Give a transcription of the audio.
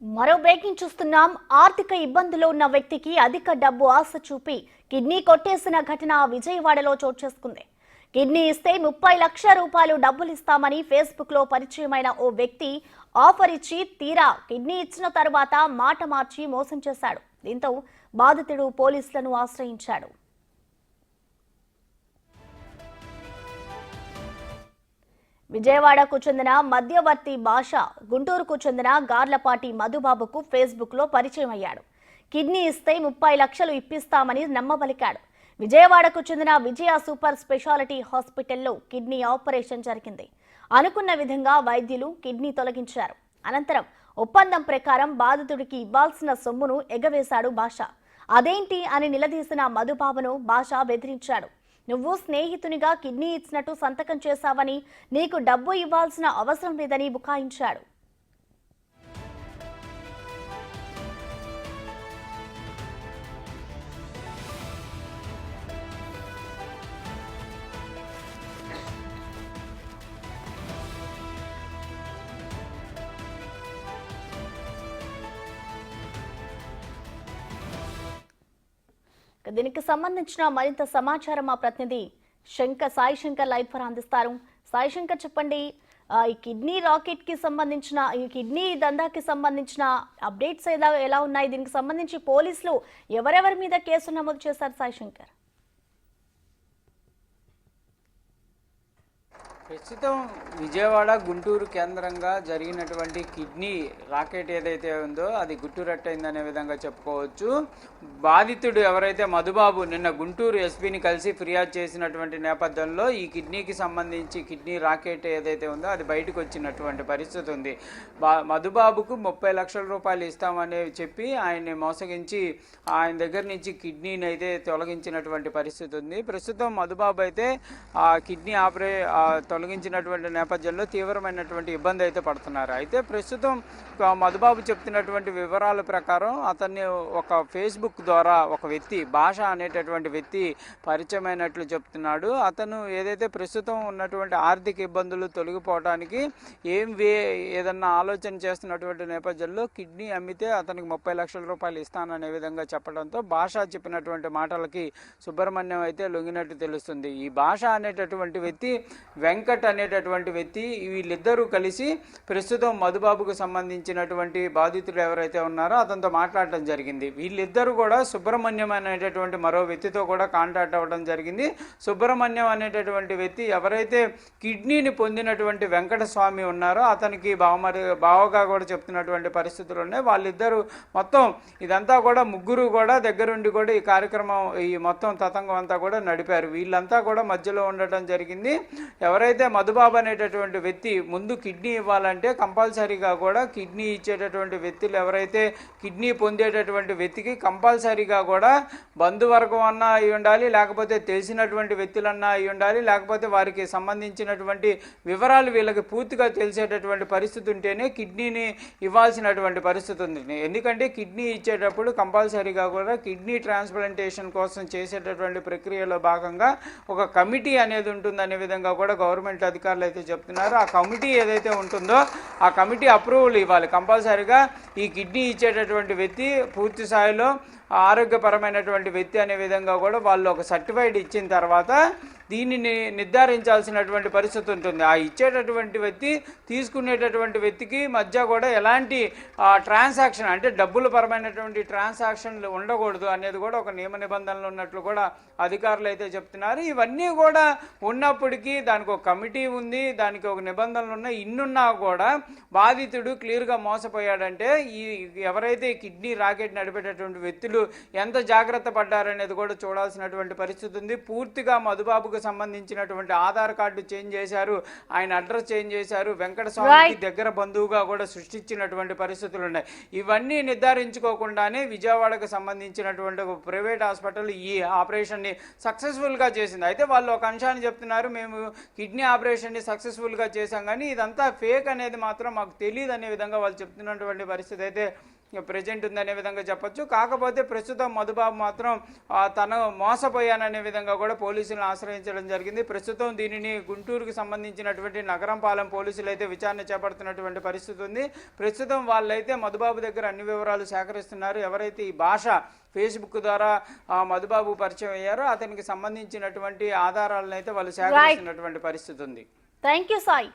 మరో బ్రేకింగ్ చూస్తున్నాం. ఆర్థిక ఇబ్బందుల్లో ఉన్న వ్యక్తికి అధిక డబ్బు ఆశ చూపి కిడ్నీ కొట్టేసిన ఘటన విజయవాడలో చోటు చేసుకుంది. కిడ్నీ ఇస్తే 30 లక్షల రూపాయలు డబ్బులు ఇస్తామని ఫేస్బుక్ లో పరిచయమైన ఓ వ్యక్తి ఆఫర్ ఇచ్చి తీరా కిడ్నీ ఇచ్చిన తర్వాత మాట మార్చి మోసం చేశాడు. దీంతో బాధితుడు పోలీసులను ఆశ్రయించాడు. విజయవాడకు చెందిన మధ్యవర్తి భాష గుంటూరుకు చెందిన గార్లపాటి మధుబాబుకు ఫేస్బుక్ లో పరిచయం అయ్యాడు. కిడ్నీ ఇస్తే 30 లక్షలు ఇప్పిస్తామని నమ్మబలికాడు. విజయవాడకు చెందిన విజయ సూపర్ స్పెషాలిటీ హాస్పిటల్లో కిడ్నీ ఆపరేషన్ జరిగింది. అనుకున్న విధంగా వైద్యులు కిడ్నీ తొలగించారు. అనంతరం ఒప్పందం ప్రకారం బాధితుడికి ఇవ్వాల్సిన సొమ్మును ఎగవేశాడు భాష. అదేంటి అని నిలదీసిన మధుబాబును భాష బెదిరించాడు. నువ్వు స్నేహితునిగా కిడ్నీ ఇచ్చినట్టు సంతకం చేశావని, నీకు డబ్బు ఇవ్వాల్సిన అవసరం లేదని బుకాయించాడు. దీనికి సంబంధించిన మరింత సమాచారం మా ప్రతినిధి సాయి శంకర్ లైవ్ ద్వారా అందిస్తారు. సాయి శంకర్, చెప్పండి, ఈ కిడ్నీ రాకెట్ కి సంబంధించిన, ఈ కిడ్నీ దందాకి సంబంధించిన అప్డేట్స్ ఎలా ఉన్నాయి? దీనికి సంబంధించి పోలీసులు ఎవరెవరి మీద కేసు నమోదు చేశారు సాయి శంకర్? ప్రస్తుతం విజయవాడ గుంటూరు కేంద్రంగా జరిగినటువంటి కిడ్నీ రాకెట్ ఏదైతే ఉందో అది గుట్టురట్టయిందనే విధంగా చెప్పుకోవచ్చు. బాధితుడు ఎవరైతే మధుబాబు నిన్న గుంటూరు ఎస్పీని కలిసి ఫిర్యాదు చేసినటువంటి నేపథ్యంలో ఈ కిడ్నీకి సంబంధించి కిడ్నీ రాకెట్ ఏదైతే ఉందో అది బయటకు వచ్చినటువంటి పరిస్థితి ఉంది. మధుబాబుకు 30 లక్షల రూపాయలు ఇస్తామని చెప్పి ఆయన్ని మోసగించి ఆయన దగ్గర నుంచి కిడ్నీని అయితే తొలగించినటువంటి పరిస్థితి ఉంది. ప్రస్తుతం మధుబాబు అయితే ఆ కిడ్నీ తొలగించినటువంటి నేపథ్యంలో తీవ్రమైనటువంటి ఇబ్బంది అయితే పడుతున్నారు. అయితే ప్రస్తుతం మధుబాబు చెప్తున్నటువంటి వివరాల ప్రకారం అతన్ని ఒక ఫేస్బుక్ ద్వారా ఒక వ్యక్తి భాష అనేటటువంటి వ్యక్తి పరిచయమైనట్లు చెప్తున్నాడు. అతను ఏదైతే ప్రస్తుతం ఉన్నటువంటి ఆర్థిక ఇబ్బందులు తొలగిపోవడానికి ఏదన్నా ఆలోచన చేస్తున్నటువంటి నేపథ్యంలో కిడ్నీ అమ్మితే అతనికి 30 లక్షల రూపాయలు ఇస్తాననే విధంగా చెప్పడంతో భాష చెప్పినటువంటి మాటలకి సుబ్రహ్మణ్యం అయితే లొంగినట్టు తెలుస్తుంది. ఈ భాష అనేటటువంటి వ్యక్తి వెంకట్ అనేటటువంటి వ్యక్తి, వీళ్ళిద్దరూ కలిసి ప్రస్తుతం మధుబాబుకు సంబంధించినటువంటి బాధితులు ఎవరైతే ఉన్నారో అతనితో మాట్లాడటం జరిగింది. వీళ్ళిద్దరూ కూడా సుబ్రహ్మణ్యం అనేటటువంటి మరో వ్యక్తితో కూడా కాంటాక్ట్ అవ్వడం జరిగింది. సుబ్రహ్మణ్యం అనేటటువంటి వ్యక్తి ఎవరైతే కిడ్నీని పొందినటువంటి వెంకటస్వామి ఉన్నారో అతనికి బావగా కూడా చెప్తున్నటువంటి పరిస్థితులు ఉన్నాయి. వాళ్ళిద్దరూ మొత్తం ఇదంతా కూడా ముగ్గురు కూడా దగ్గరుండి కూడా ఈ కార్యక్రమం, ఈ మొత్తం తతంగం అంతా కూడా నడిపారు. వీళ్ళంతా కూడా మధ్యలో ఉండటం జరిగింది. ఎవరైతే మధుబాబు అనేటటువంటి వ్యక్తి ముందు కిడ్నీ ఇవ్వాలంటే కంపల్సరీగా కూడా కిడ్నీ ఇచ్చేటటువంటి వ్యక్తులు ఎవరైతే కిడ్నీ పొందేటటువంటి వ్యక్తికి కంపల్సరీగా కూడా బంధువర్గం అన్నా అయి ఉండాలి, లేకపోతే తెలిసినటువంటి వ్యక్తులన్నా అయి ఉండాలి, లేకపోతే వారికి సంబంధించినటువంటి వివరాలు వీళ్ళకి పూర్తిగా తెలిసేటటువంటి పరిస్థితి ఉంటేనే కిడ్నీని ఇవ్వాల్సినటువంటి పరిస్థితి ఉంది. ఎందుకంటే కిడ్నీ ఇచ్చేటప్పుడు కంపల్సరీగా కూడా కిడ్నీ ట్రాన్స్ప్లాంటేషన్ కోసం చేసేటటువంటి ప్రక్రియలో భాగంగా ఒక కమిటీ అనేది ఉంటుందనే విధంగా కూడా గవర్నమెంట్ అధికారులు అయితే చెప్తున్నారు. ఆ కమిటీ ఏదైతే ఉంటుందో ఆ కమిటీ అప్రూవల్ ఇవ్వాలి. కంపల్సరీగా ఈ కిడ్నీ ఇచ్చేటటువంటి వ్యక్తి పూర్తి స్థాయిలో ఆరోగ్యపరమైనటువంటి వ్యక్తి అనే విధంగా కూడా వాళ్ళు ఒక సర్టిఫైడ్ ఇచ్చిన తర్వాత దీనిని నిర్ధారించాల్సినటువంటి పరిస్థితి ఉంటుంది. ఆ ఇచ్చేటటువంటి వ్యక్తి తీసుకునేటటువంటి వ్యక్తికి మధ్య కూడా ఎలాంటి ట్రాన్సాక్షన్ అంటే డబ్బుల పరమైనటువంటి ట్రాన్సాక్షన్లు ఉండకూడదు అనేది కూడా ఒక నియమ నిబంధనలు ఉన్నట్లు కూడా అధికారులు అయితే చెప్తున్నారు. ఇవన్నీ కూడా ఉన్నప్పటికీ దానికి ఒక కమిటీ ఉంది, దానికి ఒక నిబంధనలు ఉన్నాయి. ఇన్నున్నా కూడా బాధితుడు క్లియర్గా మోసపోయాడంటే ఈ ఎవరైతే కిడ్నీ రాకెట్ నడిపేటటువంటి వ్యక్తులు ఎంత జాగ్రత్త పడ్డారనేది కూడా చూడాల్సినటువంటి పరిస్థితి ఉంది. పూర్తిగా మధుబాబుకు సంబంధించినటువంటి ఆధార్ కార్డు చేంజ్ చేశారు, ఆయన అడ్రస్ చేంజ్ చేశారు, వెంకటస్వామికి దగ్గర బంధువుగా కూడా సృష్టించినటువంటి పరిస్థితులు ఉన్నాయి. ఇవన్నీ నిర్ధారించుకోకుండానే విజయవాడకు సంబంధించినటువంటి ఒక ప్రైవేట్ హాస్పిటల్ ఈ ఆపరేషన్ని సక్సెస్ఫుల్గా చేసింది. అయితే వాళ్ళు ఒక అంశాన్ని చెప్తున్నారు, మేము కిడ్నీ ఆపరేషన్ని సక్సెస్ఫుల్గా చేశాం కానీ ఇదంతా ఫేక్ అనేది మాత్రం మాకు తెలియదు అనే విధంగా వాళ్ళు చెప్తున్నటువంటి పరిస్థితి అయితే ప్రజెంట్ ఉందనే విధంగా చెప్పొచ్చు. కాకపోతే ప్రస్తుతం మధుబాబు మాత్రం తను మోసపోయాననే విధంగా కూడా పోలీసులను ఆశ్రయించడం జరిగింది. ప్రస్తుతం దీనిని గుంటూరుకు సంబంధించినటువంటి నగరంపాలెం పోలీసులు అయితే విచారణ చేపడుతున్నటువంటి పరిస్థితి ఉంది. ప్రస్తుతం వాళ్ళైతే మధుబాబు దగ్గర అన్ని వివరాలు సేకరిస్తున్నారు. ఎవరైతే ఈ భాష ఫేస్బుక్ ద్వారా మధుబాబు పరిచయం అయ్యారో అతనికి సంబంధించినటువంటి ఆధారాలను అయితే వాళ్ళు సేకరిస్తున్నటువంటి పరిస్థితి ఉంది. Thank you Sai.